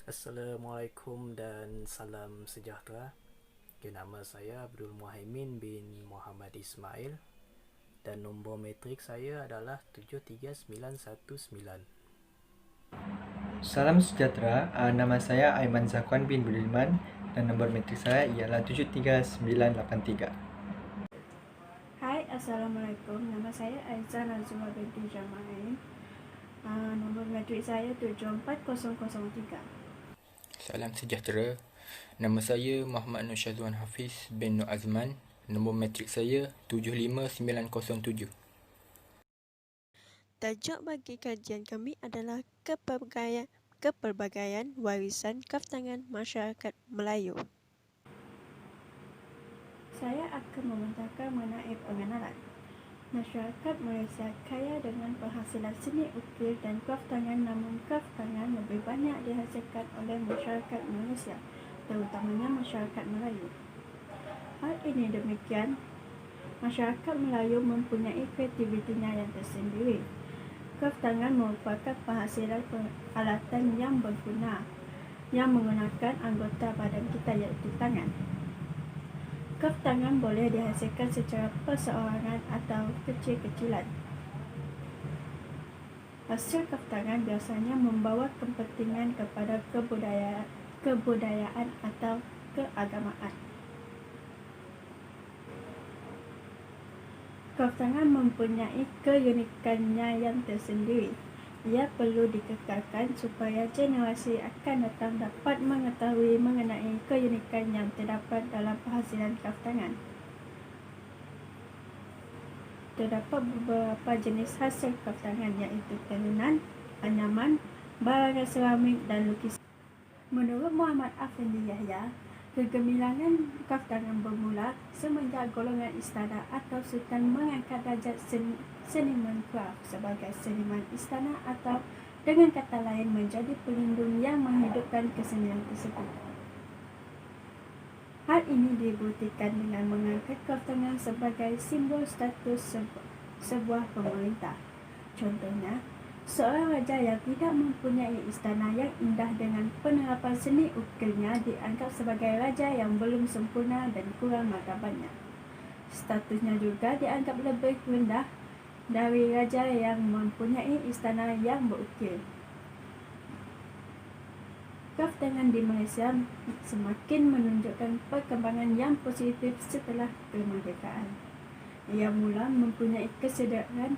Assalamualaikum dan salam sejahtera. Nama saya Abdul Muhaimin bin Muhammad Ismail dan nombor matrik saya adalah 73919. Salam sejahtera, nama saya Aiman Zakwan bin Budiman dan nombor matrik saya ialah 73983. Hai, Assalamualaikum. Nama saya Aizan Azuma binti Jamain. Nombor matrik saya 74003. Salam sejahtera. Nama saya Muhammad Nur Syazwan Hafiz bin Nur Azman. Nombor matrik saya 75907. Tajuk bagi kajian kami adalah kepelbagaian warisan kraftangan masyarakat Melayu. Saya akan membentangkan mengenai pengenalan. Masyarakat Malaysia kaya dengan penghasilan seni ukir dan kraftangan, namun kraftangan lebih banyak dihasilkan oleh masyarakat Malaysia, terutamanya masyarakat Melayu. Hal ini demikian, masyarakat Melayu mempunyai kreativitinya yang tersendiri. Kraftangan merupakan penghasilan peralatan yang berguna yang menggunakan anggota badan kita iaitu tangan. Kraftangan boleh dihasilkan secara perseorangan atau kecil-kecilan. Hasil kraftangan biasanya membawa kepentingan kepada kebudayaan atau keagamaan. Kraftangan mempunyai keunikannya yang tersendiri. Ia perlu dikekalkan supaya generasi akan datang dapat mengetahui mengenai keunikan yang terdapat dalam penghasilan kraftangan. Terdapat beberapa jenis hasil kraftangan iaitu tenunan, anyaman, barang seramik dan lukisan. Menurut Muhammad Afendi Yahya, kegemilangan kraftangan bermula semenjak golongan istana atau sultan mengangkat darjat seniman kraf sebagai seniman istana atau dengan kata lain menjadi pelindung yang menghidupkan kesenian tersebut. Hal ini dibuktikan dengan mengangkat kraftangan sebagai simbol status sebuah pemerintah. Contohnya, seorang raja yang tidak mempunyai istana yang indah dengan penerapan seni ukirnya dianggap sebagai raja yang belum sempurna dan kurang martabatnya. Statusnya juga dianggap lebih rendah dari raja yang mempunyai istana yang berukir. Kraftangan di Malaysia semakin menunjukkan perkembangan yang positif setelah kemerdekaan. Ia mula mempunyai kesadaran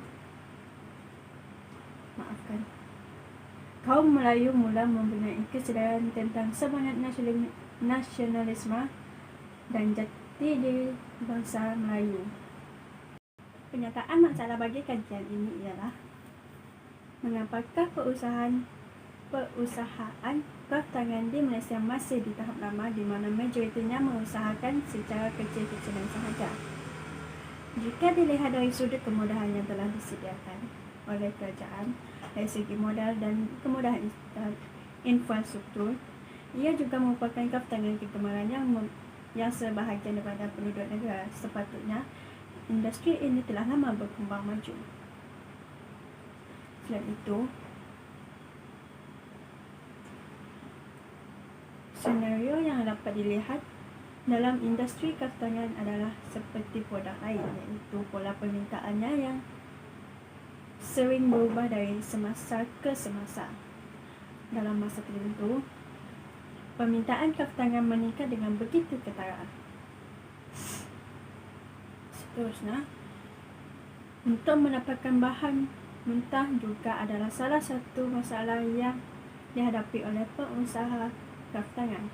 kaum Melayu mula mempunyai kesadaran tentang semangat nasionalisme dan jati diri bangsa Melayu. Penyataan masalah bagi kajian ini ialah mengapakah perusahaan kraftangan di Malaysia masih di tahap lama di mana majoritinya mengusahakan secara kecil-kecilan sahaja. Jika dilihat dari sudut kemudahan yang telah disediakan oleh kerajaan dari segi modal dan kemudahan infrastruktur, ia juga merupakan kraftangan kegemaran yang sebahagian daripada penduduk negara. Sepatutnya industri ini telah lama berkembang maju. Selain itu, senario yang dapat dilihat dalam industri kraftangan adalah seperti produk lain, iaitu pola permintaannya yang sering berubah dari semasa ke semasa. Dalam masa tertentu, permintaan kraftangan meningkat dengan begitu ketara. Seterusnya, untuk mendapatkan bahan mentah juga adalah salah satu masalah yang dihadapi oleh pengusaha kraftangan.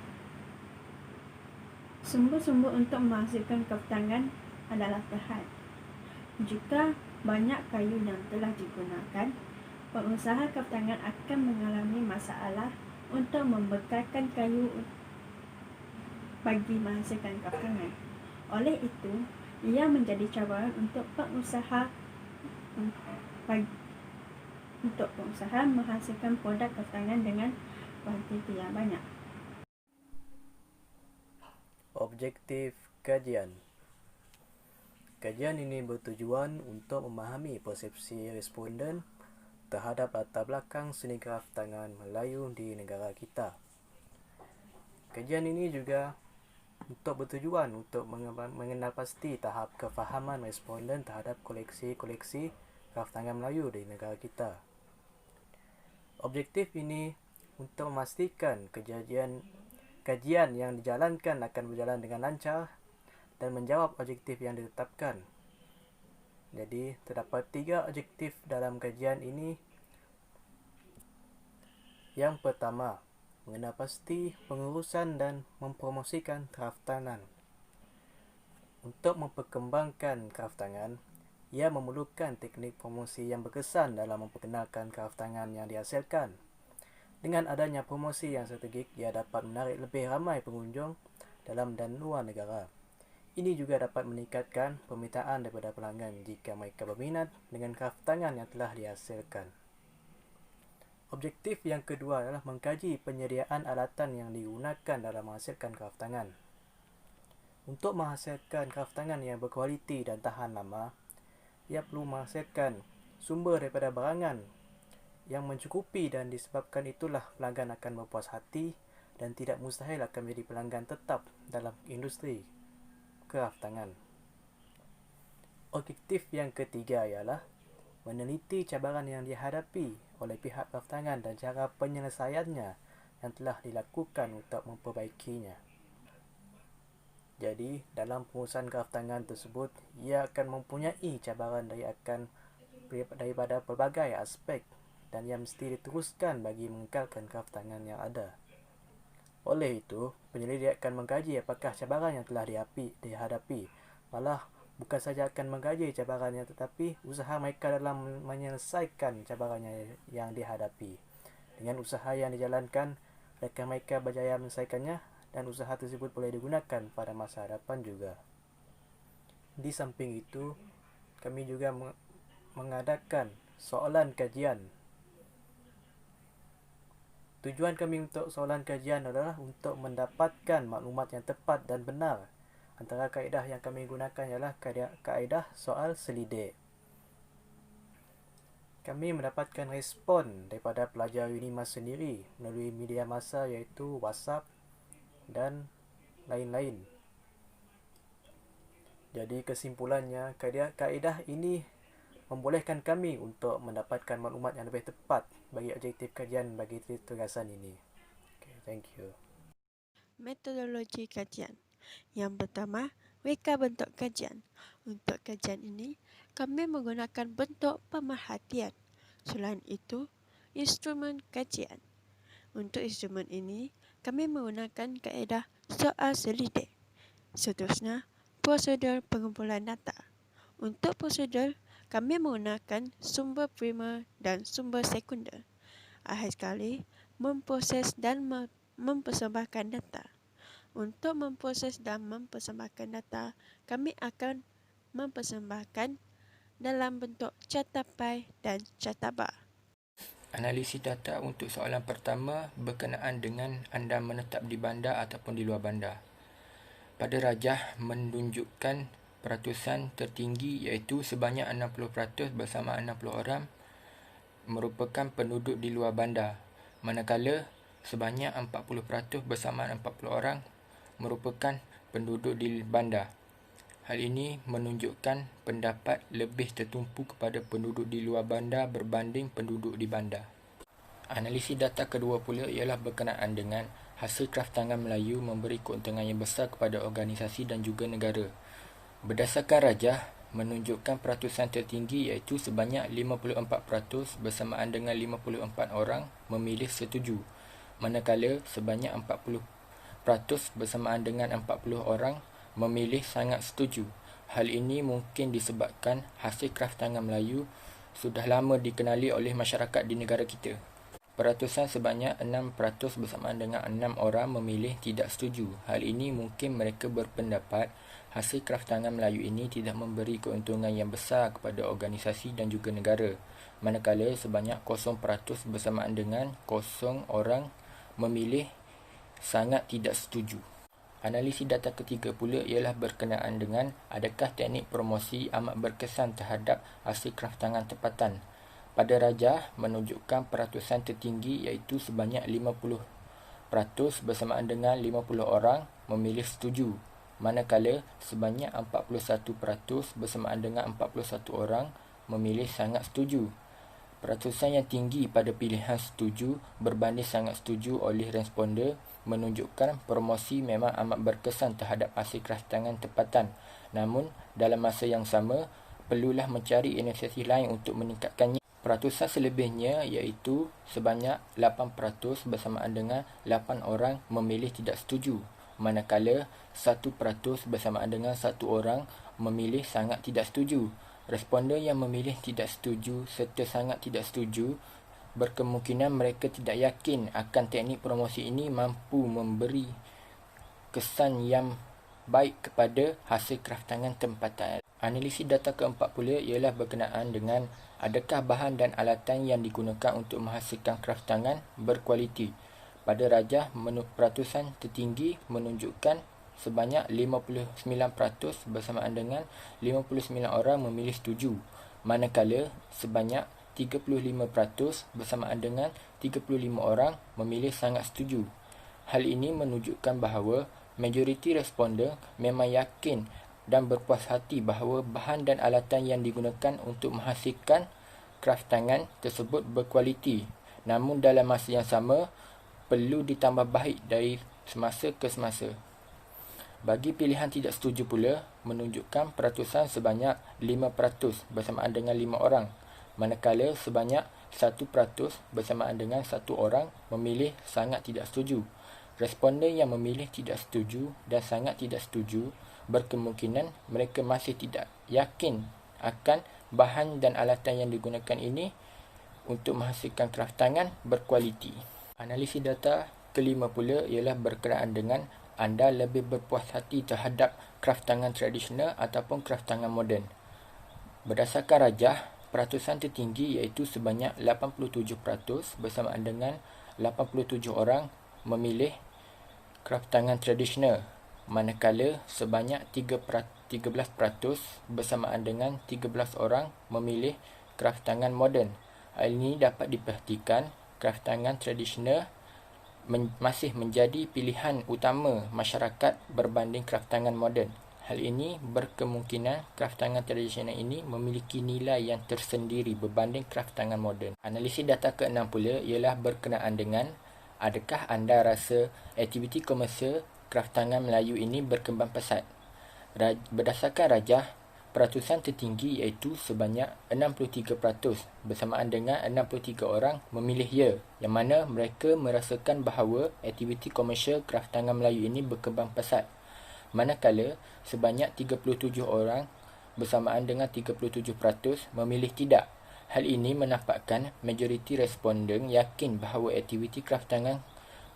Sumber-sumber untuk menghasilkan kraftangan adalah terhad. Jika banyak kayu yang telah digunakan, pengusaha kraftangan akan mengalami masalah untuk membekalkan kayu bagi menghasilkan kraftangan. Oleh itu, ia menjadi cabaran untuk pengusaha menghasilkan produk kraftangan dengan kuantiti yang banyak. Objektif kajian. Kajian ini bertujuan untuk memahami persepsi responden terhadap latar belakang seni kraftangan Melayu di negara kita. Kajian ini juga untuk bertujuan untuk mengenal pasti tahap kefahaman responden terhadap koleksi-koleksi kraft tangan Melayu di negara kita. Objektif ini untuk memastikan kajian yang dijalankan akan berjalan dengan lancar dan menjawab objektif yang ditetapkan. Jadi, terdapat 3 objektif dalam kajian ini. Yang pertama, mengenal pasti pengurusan dan mempromosikan kraft tangan. Untuk memperkembangkan kraft tangan, ia memerlukan teknik promosi yang berkesan dalam memperkenalkan kraft tangan yang dihasilkan. Dengan adanya promosi yang strategik, ia dapat menarik lebih ramai pengunjung dalam dan luar negara. Ini juga dapat meningkatkan permintaan daripada pelanggan jika mereka berminat dengan kraft tangan yang telah dihasilkan. Objektif yang kedua adalah mengkaji penyediaan alatan yang digunakan dalam menghasilkan kraft tangan. Untuk menghasilkan kraft tangan yang berkualiti dan tahan lama, ia perlu menghasilkan sumber daripada barangan yang mencukupi, dan disebabkan itulah pelanggan akan berpuas hati dan tidak mustahil akan menjadi pelanggan tetap dalam industri kraft tangan. Objektif yang ketiga ialah meneliti cabaran yang dihadapi oleh pihak kraft tangan dan cara penyelesaiannya yang telah dilakukan untuk memperbaikinya. Jadi, dalam pengurusan kraft tangan tersebut, ia akan mempunyai cabaran daripada pelbagai aspek dan yang mesti diteruskan bagi mengekalkan kraft tangan yang ada. Oleh itu, penyelidik akan mengkaji apakah cabaran yang telah dihadapi. Malah, bukan saja akan mengkaji cabarannya, tetapi usaha mereka dalam menyelesaikan cabaran yang dihadapi. Dengan usaha yang dijalankan, mereka berjaya menyelesaikannya dan usaha tersebut boleh digunakan pada masa hadapan juga. Di samping itu, kami juga mengadakan soalan kajian. Tujuan kami untuk soalan kajian adalah untuk mendapatkan maklumat yang tepat dan benar. Antara kaedah yang kami gunakan ialah kaedah soal selidik. Kami mendapatkan respon daripada pelajar UNIMAS sendiri melalui media massa iaitu WhatsApp dan lain-lain. Jadi kesimpulannya, kaedah ini membolehkan kami untuk mendapatkan maklumat yang lebih tepat bagi objektif kajian bagi tugasan ini. Okay, thank you. Metodologi kajian. Yang pertama, reka bentuk kajian. Untuk kajian ini, kami menggunakan bentuk pemerhatian. Selain itu, instrumen kajian. Untuk instrumen ini, kami menggunakan kaedah soal selidik. Seterusnya, prosedur pengumpulan data. Untuk prosedur, kami menggunakan sumber primer dan sumber sekunder. Akhir sekali, memproses dan mempersembahkan data. Untuk memproses dan mempersembahkan data, kami akan mempersembahkan dalam bentuk catapai dan catabar. Analisis data untuk soalan pertama berkenaan dengan anda menetap di bandar ataupun di luar bandar. Pada rajah menunjukkan peratusan tertinggi iaitu sebanyak 60% bersama 60 orang merupakan penduduk di luar bandar, manakala sebanyak 40% bersama 40 orang merupakan penduduk di bandar. Hal ini menunjukkan pendapat lebih tertumpu kepada penduduk di luar bandar berbanding penduduk di bandar. Analisis data kedua pula ialah berkenaan dengan hasil kraft tangan Melayu memberi keuntungan yang besar kepada organisasi dan juga negara. Berdasarkan rajah, menunjukkan peratusan tertinggi iaitu sebanyak 54% bersamaan dengan 54 orang memilih setuju, manakala sebanyak 40% bersamaan dengan 40 orang memilih sangat setuju. Hal ini mungkin disebabkan hasil kraft tangan Melayu sudah lama dikenali oleh masyarakat di negara kita. Peratusan sebanyak 6% bersamaan dengan 6 orang memilih tidak setuju. Hal ini mungkin mereka berpendapat hasil kraft tangan Melayu ini tidak memberi keuntungan yang besar kepada organisasi dan juga negara, manakala sebanyak 0% bersamaan dengan 0 orang memilih sangat tidak setuju. Analisis data ketiga pula ialah berkenaan dengan adakah teknik promosi amat berkesan terhadap hasil kraft tangan tempatan. Pada rajah menunjukkan peratusan tertinggi iaitu sebanyak 50% bersamaan dengan 50 orang memilih setuju, manakala sebanyak 41% bersamaan dengan 41 orang memilih sangat setuju. Peratusan yang tinggi pada pilihan setuju berbanding sangat setuju oleh responder menunjukkan promosi memang amat berkesan terhadap hasil kraftangan tempatan. Namun, dalam masa yang sama, perlulah mencari inisiatif lain untuk meningkatkannya. Peratusan selebihnya iaitu sebanyak 8% bersamaan dengan 8 orang memilih tidak setuju, manakala 1% bersamaan dengan 1 orang memilih sangat tidak setuju. Responden yang memilih tidak setuju serta sangat tidak setuju berkemungkinan mereka tidak yakin akan teknik promosi ini mampu memberi kesan yang baik kepada hasil kraftangan tempatan. Analisis data keempat pula ialah berkenaan dengan adakah bahan dan alatan yang digunakan untuk menghasilkan kraftangan berkualiti. Pada rajah peratusan tertinggi menunjukkan sebanyak 59% bersamaan dengan 59 orang memilih setuju, manakala sebanyak 35% bersamaan dengan 35 orang memilih sangat setuju. Hal ini menunjukkan bahawa majoriti responden memang yakin dan berpuas hati bahawa bahan dan alatan yang digunakan untuk menghasilkan kraftangan tersebut berkualiti. Namun dalam masa yang sama, perlu ditambah baik dari semasa ke semasa. Bagi pilihan tidak setuju pula, menunjukkan peratusan sebanyak 5% bersamaan dengan 5 orang, manakala sebanyak 1% bersamaan dengan 1 orang memilih sangat tidak setuju. Responden yang memilih tidak setuju dan sangat tidak setuju berkemungkinan mereka masih tidak yakin akan bahan dan alatan yang digunakan ini untuk menghasilkan kraftangan berkualiti. Analisis data kelima pula ialah berkenaan dengan anda lebih berpuas hati terhadap kraftangan tradisional ataupun kraftangan moden. Berdasarkan rajah, peratusan tertinggi iaitu sebanyak 87% bersamaan dengan 87 orang memilih kraftangan tradisional, manakala sebanyak 13% bersamaan dengan 13 orang memilih kraftangan moden. Hal ini dapat diperhatikan kraftangan tradisional masih menjadi pilihan utama masyarakat berbanding kraftangan moden. Hal ini berkemungkinan kraftangan tradisional ini memiliki nilai yang tersendiri berbanding kraftangan moden. Analisis data ke-6 pula ialah berkenaan dengan adakah anda rasa aktiviti komersial kraftangan Melayu ini berkembang pesat. Berdasarkan rajah, peratusan tertinggi iaitu sebanyak 63% bersamaan dengan 63 orang memilih ya, yang mana mereka merasakan bahawa aktiviti komersial kraftangan Melayu ini berkembang pesat. Manakala sebanyak 37 orang bersamaan dengan 37% memilih tidak. Hal ini menampakkan majoriti responden yakin bahawa aktiviti kraftangan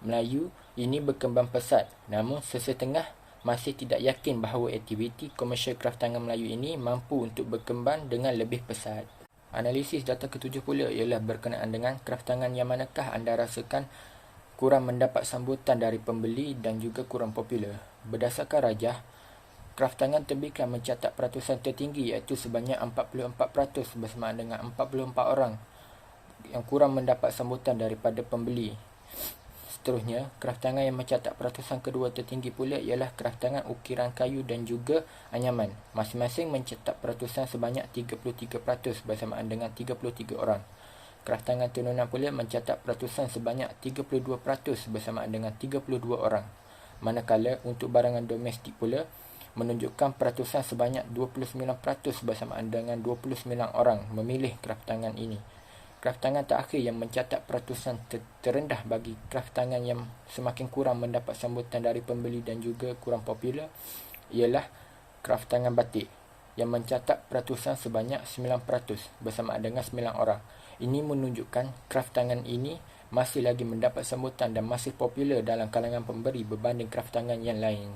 Melayu ini berkembang pesat, namun sesetengah masih tidak yakin bahawa aktiviti komersial kraftangan Melayu ini mampu untuk berkembang dengan lebih pesat. Analisis data ke-7 pula ialah berkenaan dengan kraftangan yang manakah anda rasakan kurang mendapat sambutan dari pembeli dan juga kurang popular. Berdasarkan rajah, kraftangan terbitan mencatat peratusan tertinggi iaitu sebanyak 44% bersamaan dengan 44 orang yang kurang mendapat sambutan daripada pembeli. Seterusnya, kraftangan yang mencatat peratusan kedua tertinggi pula ialah kraftangan ukiran kayu dan juga anyaman. Masing-masing mencatat peratusan sebanyak 33% bersamaan dengan 33 orang. Kraftangan tenunan pula mencatat peratusan sebanyak 32% bersamaan dengan 32 orang. Manakala untuk barangan domestik pula menunjukkan peratusan sebanyak 29% bersamaan dengan 29 orang memilih kraftangan ini. Kraftangan terakhir yang mencatat peratusan terendah bagi kraftangan yang semakin kurang mendapat sambutan dari pembeli dan juga kurang popular ialah kraftangan batik yang mencatat peratusan sebanyak 9% bersamaan dengan 9 orang. Ini menunjukkan kraftangan ini masih lagi mendapat sambutan dan masih popular dalam kalangan pemberi berbanding kraftangan yang lain.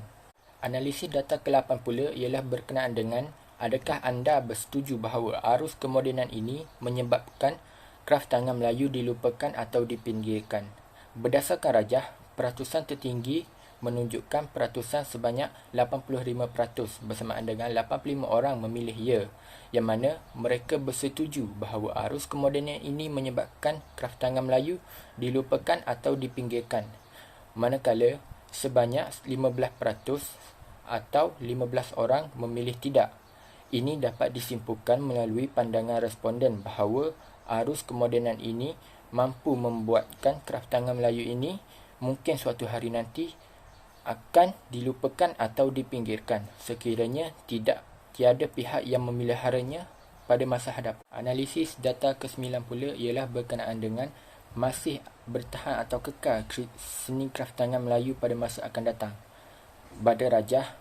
Analisis data ke-8 pula ialah berkenaan dengan adakah anda bersetuju bahawa arus kemodenan ini menyebabkan kraftangan Melayu dilupakan atau dipinggirkan. Berdasarkan rajah, peratusan tertinggi menunjukkan peratusan sebanyak 85% bersamaan dengan 85 orang memilih ya, yang mana mereka bersetuju bahawa arus kemodenan ini menyebabkan kraftangan Melayu dilupakan atau dipinggirkan. manakala sebanyak 15% atau 15 orang memilih tidak. Ini dapat disimpulkan melalui pandangan responden bahawa arus kemodenan ini mampu membuatkan kraftangan Melayu ini mungkin suatu hari nanti akan dilupakan atau dipinggirkan sekiranya tiada pihak yang memeliharanya pada masa hadapan. Analisis data ke-9 pula ialah berkenaan dengan masih bertahan atau kekal seni kraftangan Melayu pada masa akan datang. Pada rajah,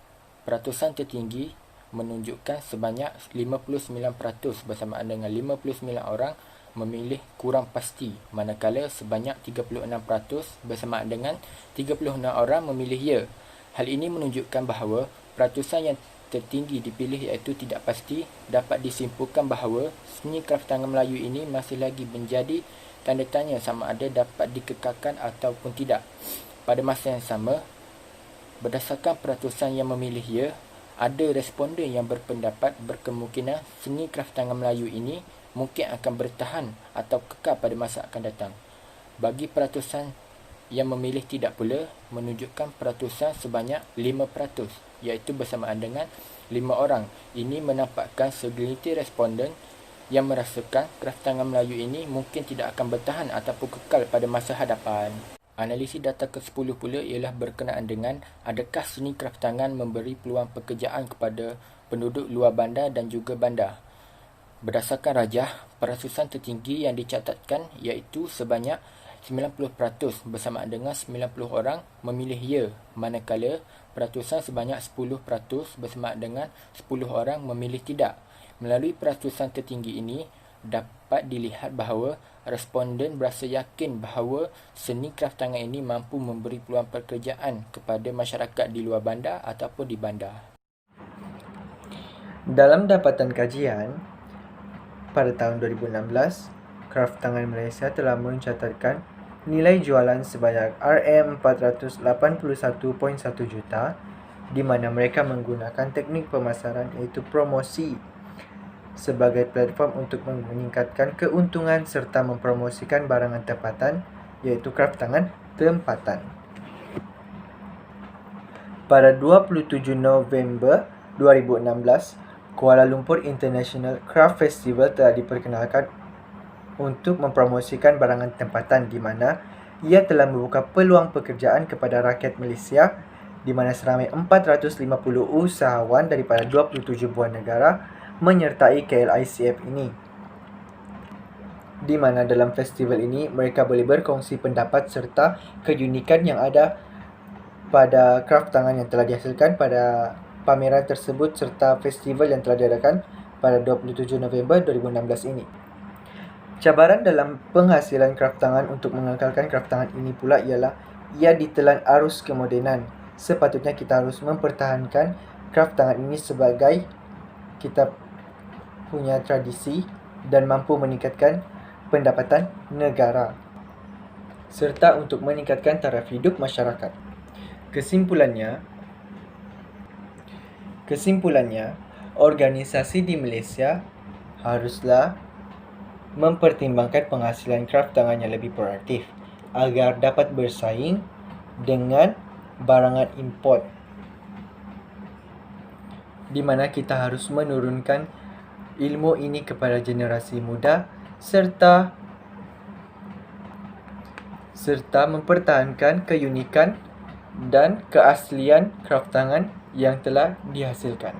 peratusan tertinggi menunjukkan sebanyak 59% bersamaan dengan 59 orang memilih kurang pasti, manakala sebanyak 36% bersamaan dengan 36 orang memilih ya. Hal ini menunjukkan bahawa peratusan yang tertinggi dipilih iaitu tidak pasti. Dapat disimpulkan bahawa seni kraftangan Melayu ini masih lagi menjadi tanda tanya sama ada dapat dikekalkan ataupun tidak. Pada masa yang sama, berdasarkan peratusan yang memilih ya, ada responden yang berpendapat berkemungkinan seni kraftangan Melayu ini mungkin akan bertahan atau kekal pada masa akan datang. Bagi peratusan yang memilih tidak pula, menunjukkan peratusan sebanyak 5%, iaitu bersamaan dengan 5 orang. Ini menampakkan segelintir responden yang merasakan kraftangan Melayu ini mungkin tidak akan bertahan ataupun kekal pada masa hadapan. Analisis data ke-10 pula ialah berkenaan dengan adakah seni kraftangan memberi peluang pekerjaan kepada penduduk luar bandar dan juga bandar. Berdasarkan rajah, peratusan tertinggi yang dicatatkan iaitu sebanyak 90% bersamaan dengan 90 orang memilih ya, manakala peratusan sebanyak 10% bersamaan dengan 10 orang memilih tidak. Melalui peratusan tertinggi ini, dapat dilihat bahawa responden berasa yakin bahawa seni kraftangan ini mampu memberi peluang pekerjaan kepada masyarakat di luar bandar ataupun di bandar. Dalam dapatan kajian, pada tahun 2016, Kraftangan Malaysia telah mencatatkan nilai jualan sebanyak RM481.1 juta, di mana mereka menggunakan teknik pemasaran iaitu promosi sebagai platform untuk meningkatkan keuntungan serta mempromosikan barangan tempatan iaitu kraftangan tempatan. Pada 27 November 2016, Kuala Lumpur International Craft Festival telah diperkenalkan untuk mempromosikan barangan tempatan, di mana ia telah membuka peluang pekerjaan kepada rakyat Malaysia, di mana seramai 450 usahawan daripada 27 buah negara menyertai KLICF ini, di mana dalam festival ini mereka boleh berkongsi pendapat serta keunikan yang ada pada kraftangan yang telah dihasilkan pada pameran tersebut serta festival yang telah diadakan pada 27 November 2016 ini. Cabaran dalam penghasilan kraftangan untuk mengekalkan kraftangan ini pula ialah ia ditelan arus kemodenan. Sepatutnya kita harus mempertahankan kraftangan ini sebagai kita punya tradisi dan mampu meningkatkan pendapatan negara serta untuk meningkatkan taraf hidup masyarakat. Kesimpulannya, organisasi di Malaysia haruslah mempertimbangkan penghasilan kraftangan yang lebih proaktif agar dapat bersaing dengan barangan import, di mana kita harus menurunkan ilmu ini kepada generasi muda serta mempertahankan keunikan dan keaslian kraftangan yang telah dihasilkan.